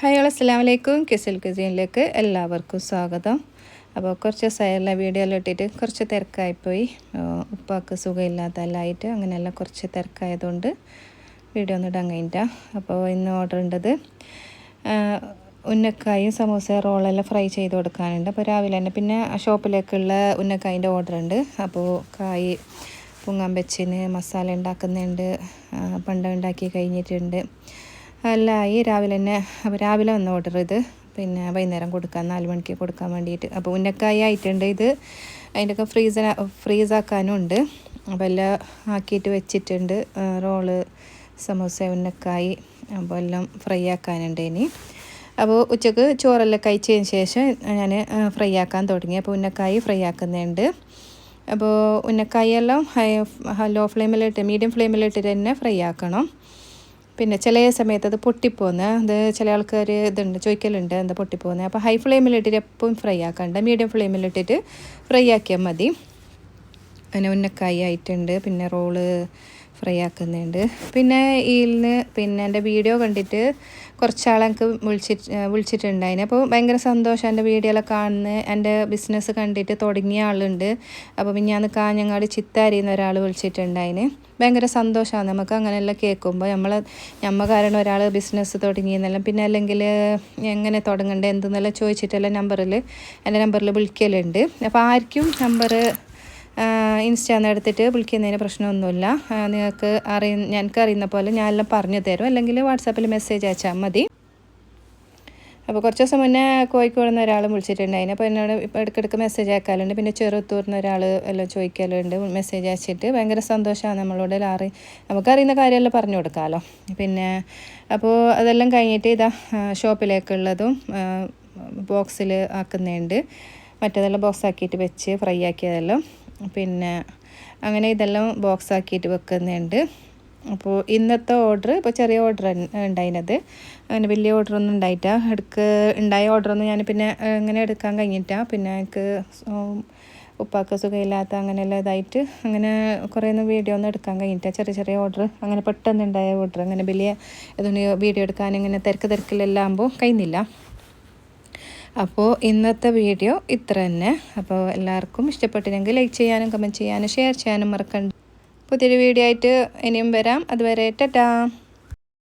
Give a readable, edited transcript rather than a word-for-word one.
Hi അസ്സലാമു അലൈക്കും. കിസിൽ കുസീനിലേക്ക് എല്ലാവർക്കും സ്വാഗതം. അപ്പോൾ കുറച്ച് ദിവസമായുള്ള വീഡിയോയിൽ ഇട്ടിട്ട് കുറച്ച് തിരക്കായിപ്പോയി. ഉപ്പാക്ക് സുഖമില്ലാത്തല്ലായിട്ട് അങ്ങനെയെല്ലാം കുറച്ച് തിരക്കായതുകൊണ്ട് വീഡിയോ ഒന്നും ഇടാൻ കഴിഞ്ഞില്ല. അപ്പോൾ ഇന്ന് ഓർഡർ ഉണ്ടത് ഉന്നക്കായും സമൂസ റോളെല്ലാം ഫ്രൈ ചെയ്ത് കൊടുക്കാനുണ്ട്. അപ്പോൾ രാവിലെ തന്നെ പിന്നെ ഷോപ്പിലേക്കുള്ള ഉന്നക്കായിൻ്റെ ഓർഡർ ഉണ്ട്. അപ്പോൾ കായ് പൊങ്ങാൻ വെച്ചിന് മസാല ഉണ്ടാക്കുന്നുണ്ട്, പണ്ടം ഉണ്ടാക്കി കഴിഞ്ഞിട്ടുണ്ട്. എല്ലായി രാവിലെ തന്നെ. അപ്പോൾ രാവിലെ വന്ന് ഓർഡർ ചെയ്ത് പിന്നെ വൈകുന്നേരം കൊടുക്കാൻ 4 മണിക്ക് കൊടുക്കാൻ വേണ്ടിയിട്ട്. അപ്പോൾ ഉന്നക്കായി ആയിട്ടുണ്ട്. ഇത് അതിൻ്റെയൊക്കെ ഫ്രീസാക്കാനും ഉണ്ട്. അപ്പോൾ എല്ലാം ആക്കിയിട്ട് വെച്ചിട്ടുണ്ട്. റോള് സമൂസ ഉന്നക്കായി അപ്പോൾ എല്ലാം ഫ്രൈ ആക്കാനുണ്ട് ഇനി. അപ്പോൾ ഉച്ചക്ക് ചോറെല്ലാം കഴിച്ചതിന് ശേഷം ഞാൻ ഫ്രൈ ആക്കാൻ തുടങ്ങി. അപ്പോൾ ഉന്നക്കായി ഫ്രൈ ആക്കുന്നുണ്ട്. അപ്പോൾ ഉന്നക്കായി എല്ലാം ലോ ഫ്ലെയിമിലിട്ട് മീഡിയം ഫ്ലെയിമിലിട്ട് തന്നെ ഫ്രൈ ആക്കണം. പിന്നെ ചില സമയത്ത് അത് പൊട്ടിപ്പോകുന്നത് അത് ചില ആൾക്കാർ ഇതുണ്ട് ചോദിക്കലുണ്ട് എന്താ പൊട്ടിപ്പോകുന്നത്. അപ്പോൾ ഹൈ ഫ്ലെയിമിലിട്ടിട്ട് എപ്പോഴും ഫ്രൈ ആക്കണ്ട, മീഡിയം ഫ്ലെയിമിലിട്ടിട്ട് ഫ്രൈ ആക്കിയാൽ മതി. അങ്ങനെ ഉന്നക്കായി ആയിട്ടുണ്ട്. പിന്നെ റോള് ഫ്രൈ ആക്കുന്നുണ്ട്. പിന്നെ ഇതിന് പിന്നെ എൻ്റെ വീഡിയോ കണ്ടിട്ട് കുറച്ചാളെ എനിക്ക് വിളിച്ചിട്ടുണ്ടായിന്. അപ്പോൾ ഭയങ്കര സന്തോഷം. എൻ്റെ വീഡിയോ എല്ലാം കാണുന്ന എൻ്റെ ബിസിനസ് കണ്ടിട്ട് തുടങ്ങിയ ആളുണ്ട്. അപ്പോൾ മിനിഞ്ഞാന്ന് കാഞ്ഞങ്ങാട് ചിത്താരിന്ന് ഒരാൾ വിളിച്ചിട്ടുണ്ടായിന്. ഭയങ്കര സന്തോഷമാണ് നമുക്ക് അങ്ങനെയെല്ലാം കേൾക്കുമ്പോൾ. നമ്മൾ കാരണം ഒരാൾ ബിസിനസ് തുടങ്ങിയെന്നെല്ലാം പിന്നെ അല്ലെങ്കിൽ എങ്ങനെ തുടങ്ങണ്ടേ എന്തെന്നെല്ലാം ചോദിച്ചിട്ടെല്ലാം എൻ്റെ നമ്പറിൽ വിളിക്കലുണ്ട്. അപ്പോൾ ആർക്കും നമ്പർ ഇൻസ്റ്റാന്ന് എടുത്തിട്ട് വിളിക്കുന്നതിന് പ്രശ്നമൊന്നുമില്ല. ഞങ്ങൾക്ക് അറിയുന്ന പോലെ ഞാനെല്ലാം പറഞ്ഞു തരും, അല്ലെങ്കിൽ വാട്സാപ്പിൽ മെസ്സേജ് അയച്ചാൽ മതി. അപ്പോൾ കുറച്ച് ദിവസം മുന്നേ കോഴിക്കോട് നിന്ന് ഒരാൾ വിളിച്ചിട്ടുണ്ടായിന്. അപ്പോൾ എന്നോട് ഇപ്പോൾ ഇടയ്ക്കിടയ്ക്ക് മെസ്സേജ് അയക്കാറുണ്ട്. പിന്നെ ചെറുത്തൂരിൽ നിന്ന് ഒരാൾ എല്ലാം ചോദിക്കലുണ്ട്, മെസ്സേജ് അയച്ചിട്ട്. ഭയങ്കര സന്തോഷമാണ് നമ്മളോട് നമുക്കറിയുന്ന കാര്യമെല്ലാം പറഞ്ഞു കൊടുക്കാമല്ലോ. പിന്നെ അപ്പോൾ അതെല്ലാം കഴിഞ്ഞിട്ട് ഇതാ ഷോപ്പിലേക്കുള്ളതും ബോക്സിൽ ആക്കുന്നുണ്ട്. മറ്റേതെല്ലാം ബോക്സ് ആക്കിയിട്ട് വെച്ച് ഫ്രൈ ആക്കിയതെല്ലാം പിന്നെ അങ്ങനെ ഇതെല്ലാം ബോക്സ് ആക്കിയിട്ട് വെക്കുന്നുണ്ട്. അപ്പോൾ ഇന്നത്തെ ഓർഡർ ഇപ്പോൾ ചെറിയ ഓർഡർ ഉണ്ടായിരുന്നത്, അങ്ങനെ വലിയ ഓർഡറൊന്നും ഉണ്ടായ ഓർഡറൊന്നും ഞാൻ പിന്നെ ഇങ്ങനെ എടുക്കാൻ കഴിഞ്ഞിട്ടാണ്. പിന്നെ എനിക്ക് ഉപ്പാക്ക് സുഖമില്ലാത്ത അങ്ങനെയെല്ലാം ഇതായിട്ട് അങ്ങനെ കുറേ ഒന്നും വീഡിയോ ഒന്നും എടുക്കാൻ കഴിഞ്ഞിട്ടാണ്. ചെറിയ ഓർഡർ അങ്ങനെ പെട്ടെന്നുണ്ടായ ഓർഡർ അങ്ങനെ വലിയ ഇതൊന്നും വീഡിയോ എടുക്കാൻ ഇങ്ങനെ തിരക്കിലെല്ലാം ആകുമ്പോൾ കഴിയുന്നില്ല. അപ്പോൾ ഇന്നത്തെ വീഡിയോ ഇത്ര തന്നെ. അപ്പോൾ എല്ലാവർക്കും ഇഷ്ടപ്പെട്ടില്ലെങ്കിൽ ലൈക്ക് ചെയ്യാനും കമൻറ്റ് ചെയ്യാനും ഷെയർ ചെയ്യാനും മറക്കണ്ട. പുതിയൊരു വീഡിയോ ആയിട്ട് ഇനിയും വരാം. അതുവരെ ടാറ്റാ.